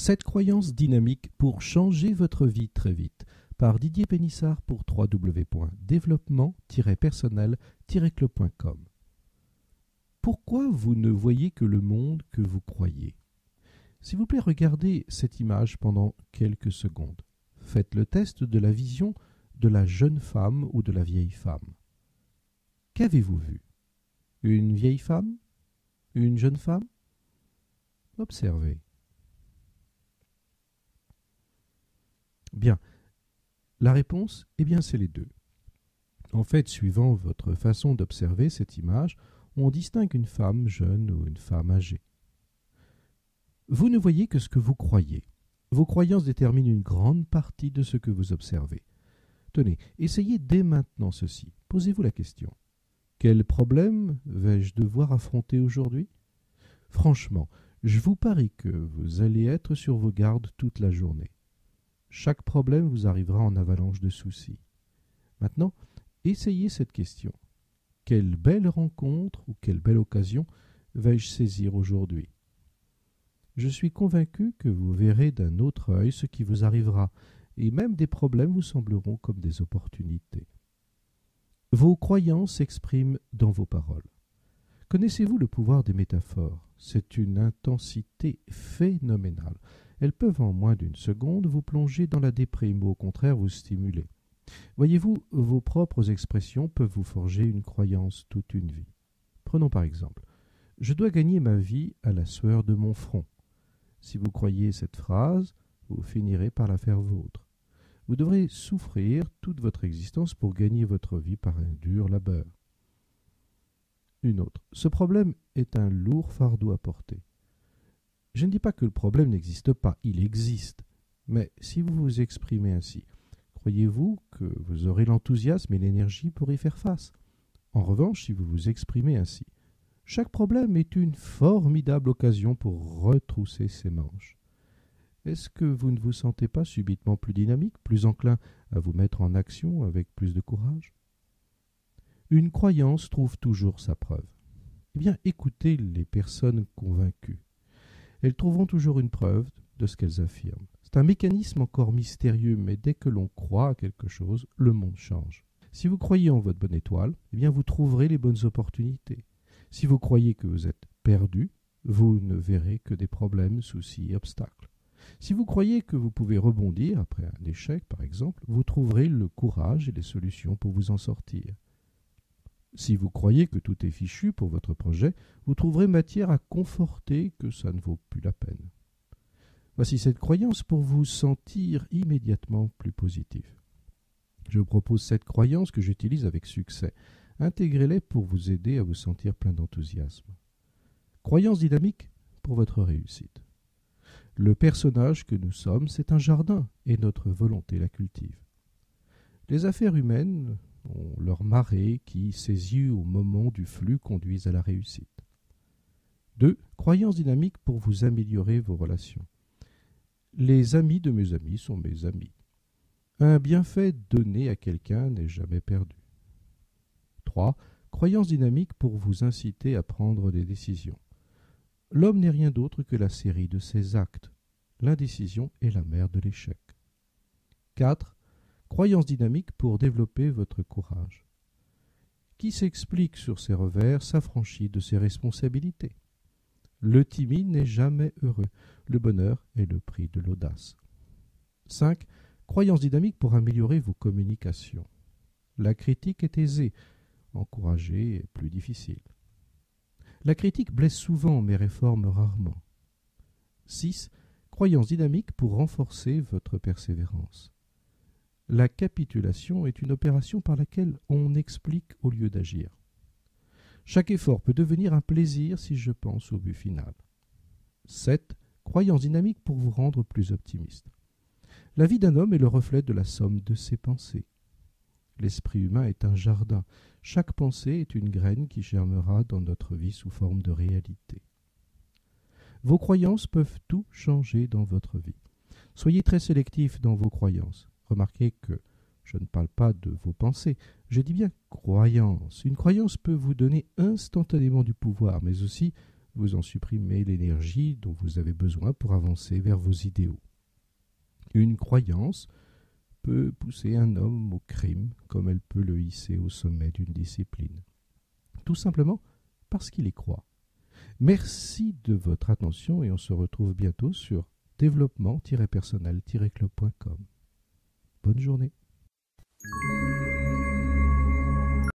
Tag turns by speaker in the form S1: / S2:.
S1: 7 croyances dynamiques pour changer votre vie très vite, par Didier Pénissard pour www.développement-personnel-club.com. Pourquoi vous ne voyez que le monde que vous croyez? S'il vous plaît, regardez cette image pendant quelques secondes. Faites le test de la vision de la jeune femme ou de la vieille femme. Qu'avez-vous vu? Une vieille femme? Une jeune femme? Observez. Bien. La réponse, c'est les deux. En fait, suivant votre façon d'observer cette image, on distingue une femme jeune ou une femme âgée. Vous ne voyez que ce que vous croyez. Vos croyances déterminent une grande partie de ce que vous observez. Tenez, essayez dès maintenant ceci. Posez-vous la question. Quel problème vais-je devoir affronter aujourd'hui? Franchement, je vous parie que vous allez être sur vos gardes toute la journée. Chaque problème vous arrivera en avalanche de soucis. Maintenant, essayez cette question. Quelle belle rencontre ou quelle belle occasion vais-je saisir aujourd'hui? Je suis convaincu que vous verrez d'un autre œil ce qui vous arrivera, et même des problèmes vous sembleront comme des opportunités. Vos croyances s'expriment dans vos paroles. Connaissez-vous le pouvoir des métaphores? C'est une intensité phénoménale. Elles peuvent en moins d'une seconde vous plonger dans la déprime ou au contraire vous stimuler. Voyez-vous, vos propres expressions peuvent vous forger une croyance toute une vie. Prenons par exemple, je dois gagner ma vie à la sueur de mon front. Si vous croyez cette phrase, vous finirez par la faire vôtre. Vous devrez souffrir toute votre existence pour gagner votre vie par un dur labeur. Une autre. Ce problème est un lourd fardeau à porter. Je ne dis pas que le problème n'existe pas, il existe. Mais si vous vous exprimez ainsi, croyez-vous que vous aurez l'enthousiasme et l'énergie pour y faire face? En revanche, si vous vous exprimez ainsi, chaque problème est une formidable occasion pour retrousser ses manches. Est-ce que vous ne vous sentez pas subitement plus dynamique, plus enclin à vous mettre en action avec plus de courage? Une croyance trouve toujours sa preuve. Écoutez les personnes convaincues. Elles trouveront toujours une preuve de ce qu'elles affirment. C'est un mécanisme encore mystérieux, mais dès que l'on croit à quelque chose, le monde change. Si vous croyez en votre bonne étoile, vous trouverez les bonnes opportunités. Si vous croyez que vous êtes perdu, vous ne verrez que des problèmes, soucis et obstacles. Si vous croyez que vous pouvez rebondir après un échec, par exemple, vous trouverez le courage et les solutions pour vous en sortir. Si vous croyez que tout est fichu pour votre projet, vous trouverez matière à conforter que ça ne vaut plus la peine. Voici cette croyance pour vous sentir immédiatement plus positif. Je vous propose cette croyance que j'utilise avec succès. Intégrez-les pour vous aider à vous sentir plein d'enthousiasme. Croyance dynamique pour votre réussite. Le personnage que nous sommes, c'est un jardin et notre volonté la cultive. Les affaires humaines ont leur marée qui, saisie au moment du flux, conduisent à la réussite. 2. Croyance dynamique pour vous améliorer vos relations. Les amis de mes amis sont mes amis. Un bienfait donné à quelqu'un n'est jamais perdu. 3. Croyance dynamique pour vous inciter à prendre des décisions. L'homme n'est rien d'autre que la série de ses actes. L'indécision est la mère de l'échec. 4. Croyance dynamique pour développer votre courage. Qui s'explique sur ses revers s'affranchit de ses responsabilités. Le timide n'est jamais heureux. Le bonheur est le prix de l'audace. 5. Croyance dynamique pour améliorer vos communications. La critique est aisée, encouragée est plus difficile. La critique blesse souvent mais réforme rarement. 6. Croyance dynamique pour renforcer votre persévérance. La capitulation est une opération par laquelle on explique au lieu d'agir. Chaque effort peut devenir un plaisir si je pense au but final. 7. Croyance dynamique pour vous rendre plus optimiste. La vie d'un homme est le reflet de la somme de ses pensées. L'esprit humain est un jardin. Chaque pensée est une graine qui germera dans notre vie sous forme de réalité. Vos croyances peuvent tout changer dans votre vie. Soyez très sélectif dans vos croyances. Remarquez que je ne parle pas de vos pensées, je dis bien croyance. Une croyance peut vous donner instantanément du pouvoir, mais aussi vous en supprimez l'énergie dont vous avez besoin pour avancer vers vos idéaux. Une croyance peut pousser un homme au crime comme elle peut le hisser au sommet d'une discipline. Tout simplement parce qu'il y croit. Merci de votre attention et on se retrouve bientôt sur développement-personnel-club.com. Bonne journée.